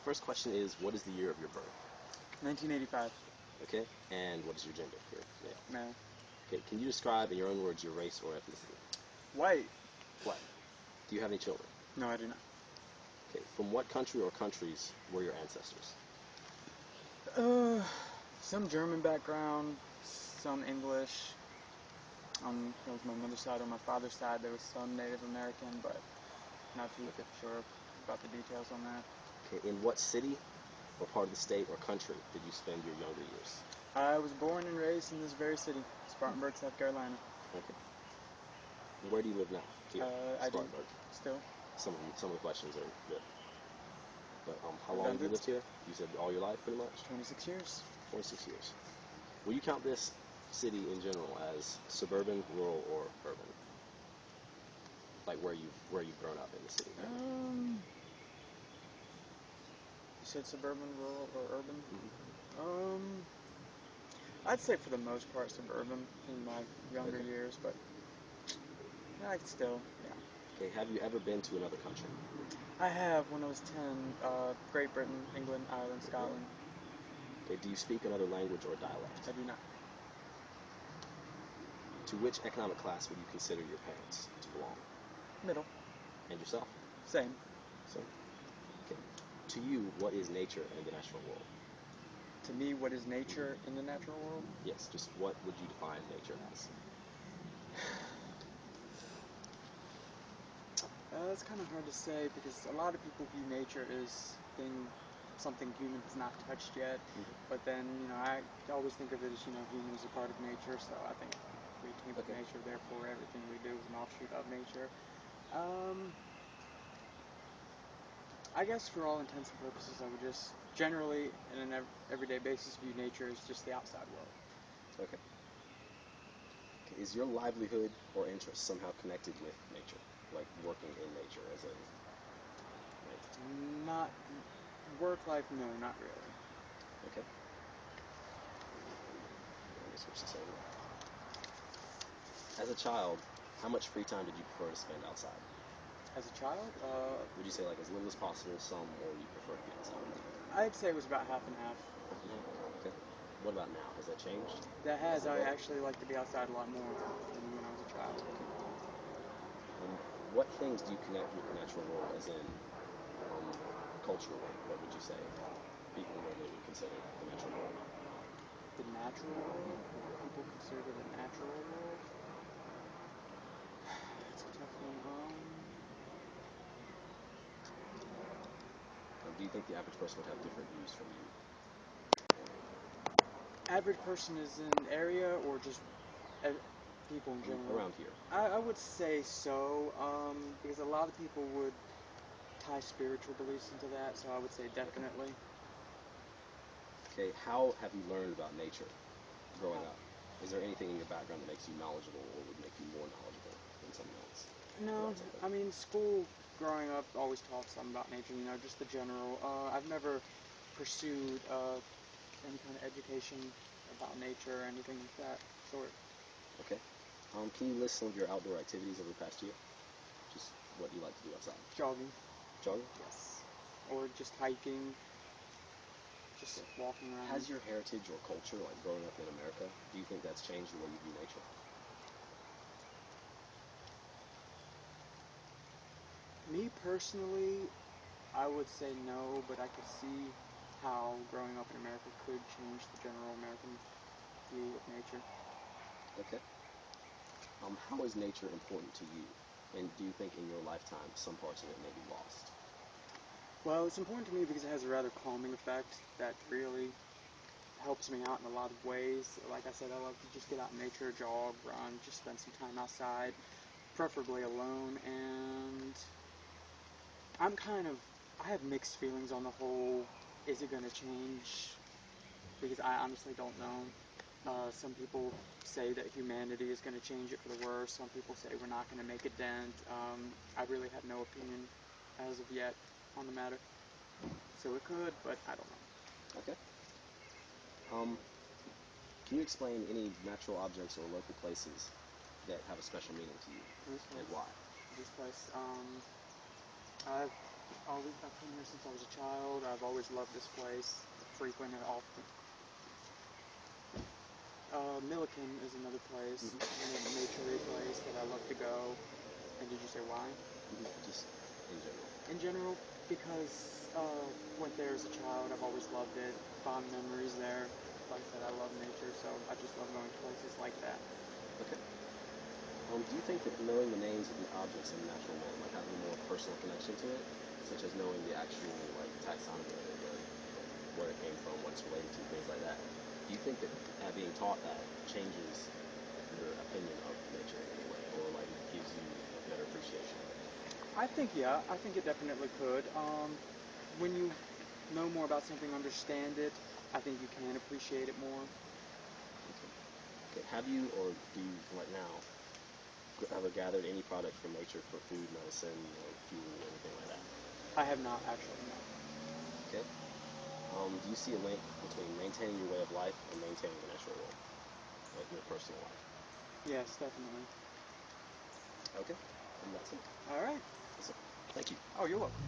first question is, what is the year of your birth? 1985. Okay. And what is your gender? Male. Okay. Can you describe in your own words your race or ethnicity? White. White. Do you have any children? No, I do not. Okay. From what country or countries were your ancestors? Some German background, some English. That was my mother's side. On my father's side, there was some Native American, but not too sure about the details on that. Okay. In what city or part of the state or country did you spend your younger years? I was born and raised in this very city, Spartanburg, South Carolina. Okay. And where do you live now? Here, I do. Spartanburg. Still. Some of the questions are good. But how long have you lived here? You said all your life, pretty much? 26 years. 26 years. Will you count this city in general as suburban, rural, or urban? Like where you've grown up in the city? You said suburban, rural, or urban? Mm-hmm. I'd say for the most part suburban in my younger years, but still, yeah. Okay, have you ever been to another country? I have when I was 10, Great Britain, England, Ireland, Scotland. Okay, do you speak another language or dialect? I do not. To which economic class would you consider your parents to belong? Middle. And yourself? Same. Same. Okay. To you, what is nature in the natural world? To me, what is nature in the natural world? Yes, just what would you define nature as? It's kind of hard to say because a lot of people view nature as something human has not touched yet. Mm-hmm. But then, I always think of it as, humans are part of nature, so I think we came from nature, therefore everything we do is an offshoot of nature. I guess for all intents and purposes, I would just generally, in an everyday basis, view nature as just the outside world. Okay. Is your livelihood or interest somehow connected with nature? Like working in nature as in... Right. Not... Work life, no, not really. Okay. Let me switch this over. As a child, how much free time did you prefer to spend outside? As a child? Would you say like as little as possible, some, or you prefer to be outside? I'd say it was about half and half. Half and half? Okay. What about now? Has that changed? That has. I actually like to be outside a lot more than when I was a child. Okay. What things do you connect with the natural world, as in culturally? What would you say people normally would consider the natural world? The natural world? What people consider the natural world? That's a tough one. Do you think the average person would have different views from you? Average person is in area or just people in general? Around here. I would say so, because a lot of people would tie spiritual beliefs into that, so I would say definitely. Okay, how have you learned about nature growing up? Is there anything in your background that makes you knowledgeable or would make you more knowledgeable than someone else? No, I mean, school growing up always taught some about nature, just the general. I've never pursued any kind of education about nature or anything like that sort. Okay. Can you list some of your outdoor activities over the past year? Just what you like to do outside? Jogging. Jogging? Yes. Or just hiking. Just walking around. Has your heritage or culture, like growing up in America, do you think that's changed the way you view nature? Me personally, I would say no, but I could see how growing up in America could change the general American view of nature. Okay. How is nature important to you? And do you think in your lifetime some parts of it may be lost? Well, it's important to me because it has a rather calming effect that really helps me out in a lot of ways. Like I said, I love to just get out in nature, jog, run, just spend some time outside, preferably alone, and I have mixed feelings on the whole. Is it going to change? Because I honestly don't know. Some people say that humanity is going to change it for the worse. Some people say we're not going to make a dent. I really have no opinion as of yet on the matter. So it could, but I don't know. Okay. Can you explain any natural objects or local places that have a special meaning to you, and why? This place, I've come here since I was a child. I've always loved this place. Frequent it often. Milliken is another place, a nature place that I love to go. And did you say why? Just in general. In general, because went there as a child. I've always loved it. Fond memories there. Like I said, I love nature, so I just love going to places like that. Okay. Do you think that knowing the names of the objects in the natural world might have a more personal connection to it, such as knowing the actual like taxonomy of it, where it came from, what it's related to, things like that? Do you think that being taught that changes your opinion of nature in any way, or like gives you a better appreciation of it? I think, yeah, I think it definitely could. When you know more about something, understand it, I think you can appreciate it more. Okay. Have you, or do you right now ever gathered any products from nature for food, medicine, fuel, anything like that? I have not actually, no. Okay. Do you see a link between maintaining your way of life and maintaining the natural world, like your personal life? Yes, definitely. Okay. And that's it. All right. That's it. Thank you. Oh, you're welcome.